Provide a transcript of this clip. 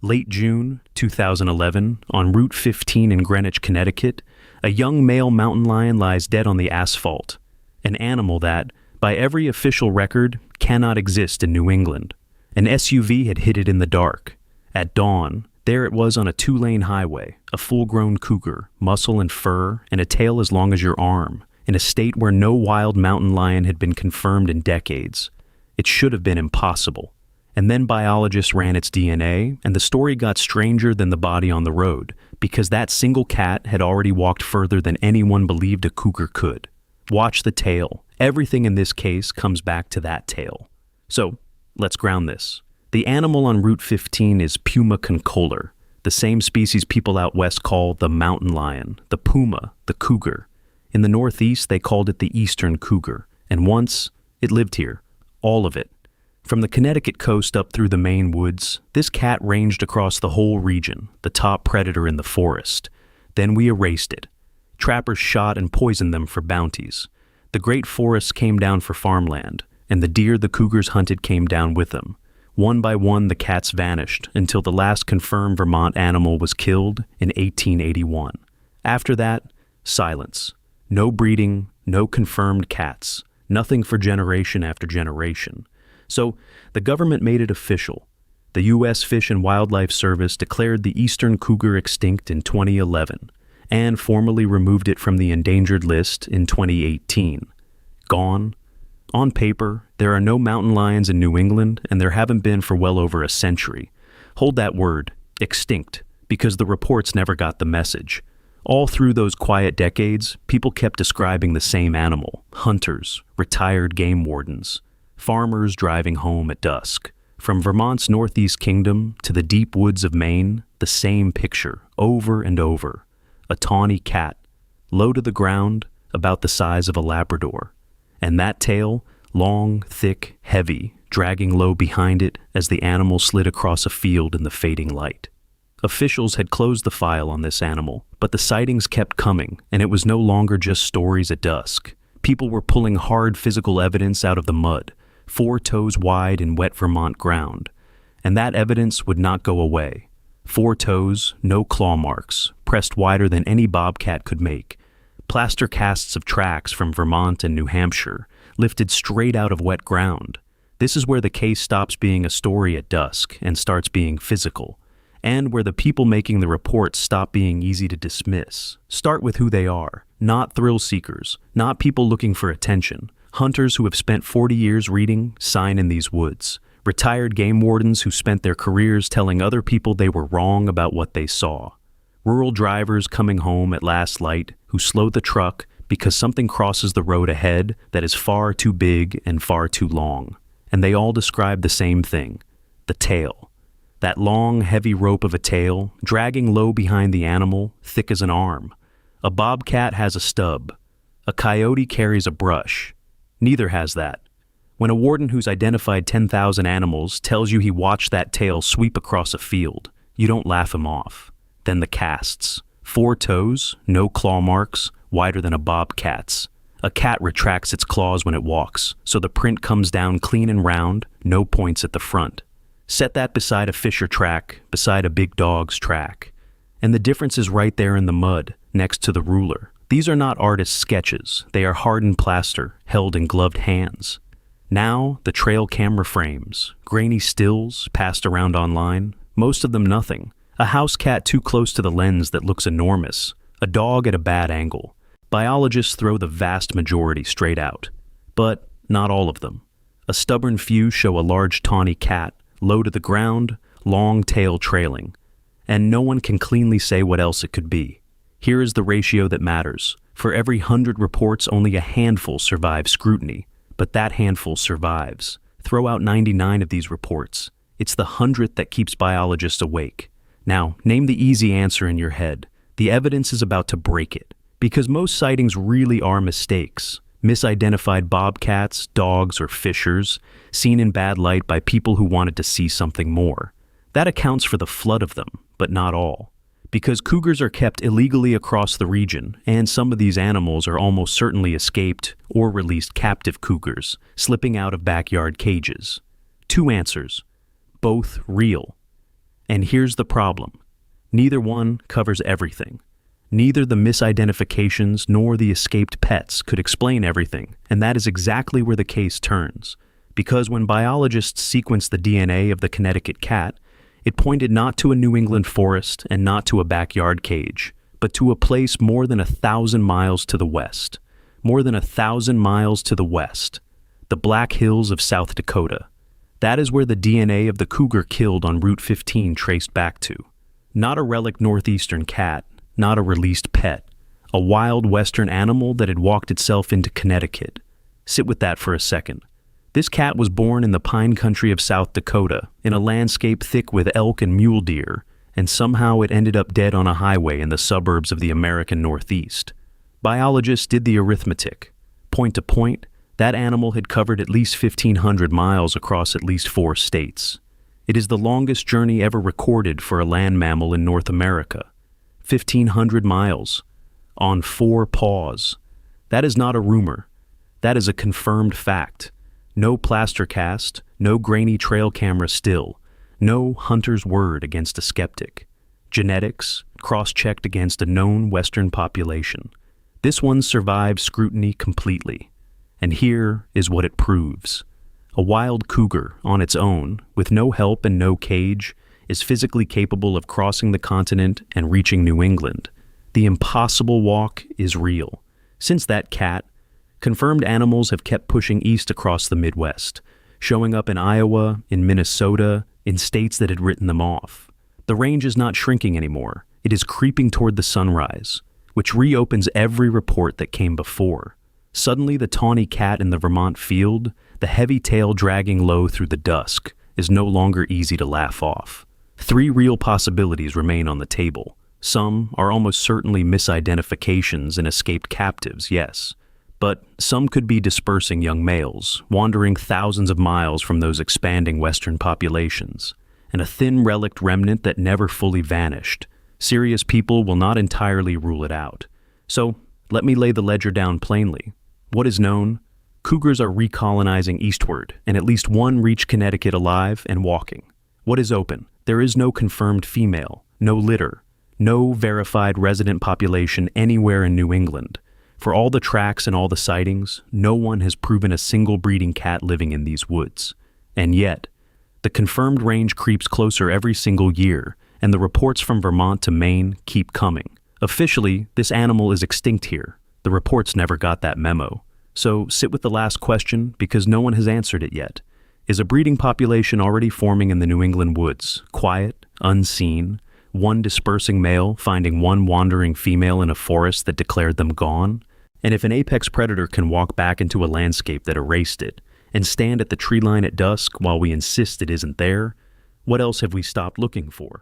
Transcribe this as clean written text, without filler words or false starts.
Late June 2011, on Route 15 in Greenwich, Connecticut, a young male mountain lion lies dead on the asphalt, an animal that, by every official record, cannot exist in New England. An SUV had hit it in the dark. At dawn, there it was on a two-lane highway, a full-grown cougar, muscle and fur, and a tail as long as your arm, in a state where no wild mountain lion had been confirmed in decades. It should have been impossible. And then biologists ran its DNA, and the story got stranger than the body on the road, because that single cat had already walked further than anyone believed a cougar could. Watch the tail. Everything in this case comes back to that tail. So, let's ground this. The animal on Route 15 is Puma concolor, the same species people out west call the mountain lion, the puma, the cougar. In the Northeast, they called it the eastern cougar, and once, it lived here. All of it. From the Connecticut coast up through the Maine woods, this cat ranged across the whole region, the top predator in the forest. Then we erased it. Trappers shot and poisoned them for bounties. The great forests came down for farmland, and the deer the cougars hunted came down with them. One by one, the cats vanished until the last confirmed Vermont animal was killed in 1881. After that, silence. No breeding, no confirmed cats, nothing for generation after generation. So, the government made it official. The U.S. Fish and Wildlife Service declared the eastern cougar extinct in 2011 and formally removed it from the endangered list in 2018. Gone? On paper, there are no mountain lions in New England, and there haven't been for well over a century. Hold that word, extinct, because the reports never got the message. All through those quiet decades, people kept describing the same animal: hunters, retired game wardens, farmers driving home at dusk. From Vermont's northeast kingdom to the deep woods of Maine, the same picture, over and over. A tawny cat, low to the ground, about the size of a Labrador. And that tail, long, thick, heavy, dragging low behind it as the animal slid across a field in the fading light. Officials had closed the file on this animal, but the sightings kept coming, and it was no longer just stories at dusk. People were pulling hard physical evidence out of the mud, 4 toes wide in wet Vermont ground. And that evidence would not go away. 4 toes, no claw marks, pressed wider than any bobcat could make. Plaster casts of tracks from Vermont and New Hampshire, lifted straight out of wet ground. This is where the case stops being a story at dusk and starts being physical, and where the people making the reports stop being easy to dismiss. Start with who they are, not thrill seekers, not people looking for attention, hunters who have spent 40 years reading Sign in These Woods, retired game wardens who spent their careers telling other people they were wrong about what they saw, rural drivers coming home at last light who slow the truck because something crosses the road ahead that is far too big and far too long. And they all describe the same thing: the tail. That long, heavy rope of a tail, dragging low behind the animal, thick as an arm. A bobcat has a stub. A coyote carries a brush. Neither has that. When a warden who's identified 10,000 animals tells you he watched that tail sweep across a field, you don't laugh him off. Then the casts. 4 toes, no claw marks, wider than a bobcat's. A cat retracts its claws when it walks, so the print comes down clean and round, no points at the front. Set that beside a fisher track, beside a big dog's track. And the difference is right there in the mud, next to the ruler. These are not artist's sketches. They are hardened plaster, held in gloved hands. Now, the trail camera frames, grainy stills passed around online, most of them nothing. A house cat too close to the lens that looks enormous. A dog at a bad angle. Biologists throw the vast majority straight out. But not all of them. A stubborn few show a large tawny cat, low to the ground, long tail trailing. And no one can cleanly say what else it could be. Here is the ratio that matters. For every 100 reports, only a handful survive scrutiny. But that handful survives. Throw out 99 of these reports. It's the 100th that keeps biologists awake. Now, name the easy answer in your head. The evidence is about to break it. Because most sightings really are mistakes. Misidentified bobcats, dogs, or fishers, seen in bad light by people who wanted to see something more. That accounts for the flood of them, but not all. Because cougars are kept illegally across the region, and some of these animals are almost certainly escaped or released captive cougars, slipping out of backyard cages. 2 answers. Both real. And here's the problem. Neither one covers everything. Neither the misidentifications nor the escaped pets could explain everything, and that is exactly where the case turns. Because when biologists sequenced the DNA of the Connecticut cat, it pointed not to a New England forest and not to a backyard cage, but to a place more than 1,000 miles to the west. More than 1,000 miles to the west. The Black Hills of South Dakota. That is where the DNA of the cougar killed on Route 15 traced back to. Not a relic northeastern cat, not a released pet. A wild western animal that had walked itself into Connecticut. Sit with that for a second. This cat was born in the pine country of South Dakota, in a landscape thick with elk and mule deer, and somehow it ended up dead on a highway in the suburbs of the American Northeast. Biologists did the arithmetic. Point to point, that animal had covered at least 1,500 miles across at least 4 states. It is the longest journey ever recorded for a land mammal in North America. 1,500 miles. On 4 paws. That is not a rumor. That is a confirmed fact. No plaster cast, no grainy trail camera still, no hunter's word against a skeptic. Genetics, cross-checked against a known Western population. This one survived scrutiny completely. And here is what it proves. A wild cougar, on its own, with no help and no cage, is physically capable of crossing the continent and reaching New England. The impossible walk is real. Since that cat, confirmed animals have kept pushing east across the Midwest, showing up in Iowa, in Minnesota, in states that had written them off. The range is not shrinking anymore. It is creeping toward the sunrise, which reopens every report that came before. Suddenly, the tawny cat in the Vermont field, the heavy tail dragging low through the dusk, is no longer easy to laugh off. 3 real possibilities remain on the table. Some are almost certainly misidentifications and escaped captives, yes. But some could be dispersing young males, wandering thousands of miles from those expanding Western populations, and a thin relict remnant that never fully vanished. Serious people will not entirely rule it out. So, let me lay the ledger down plainly. What is known? Cougars are recolonizing eastward, and at least one reached Connecticut alive and walking. What is open? There is no confirmed female, no litter, no verified resident population anywhere in New England. For all the tracks and all the sightings, no one has proven a single breeding cat living in these woods. And yet, the confirmed range creeps closer every single year, and the reports from Vermont to Maine keep coming. Officially, this animal is extinct here. The reports never got that memo. So sit with the last question because no one has answered it yet. Is a breeding population already forming in the New England woods, quiet, unseen, one dispersing male finding one wandering female in a forest that declared them gone? And if an apex predator can walk back into a landscape that erased it, and stand at the tree line at dusk while we insist it isn't there, what else have we stopped looking for?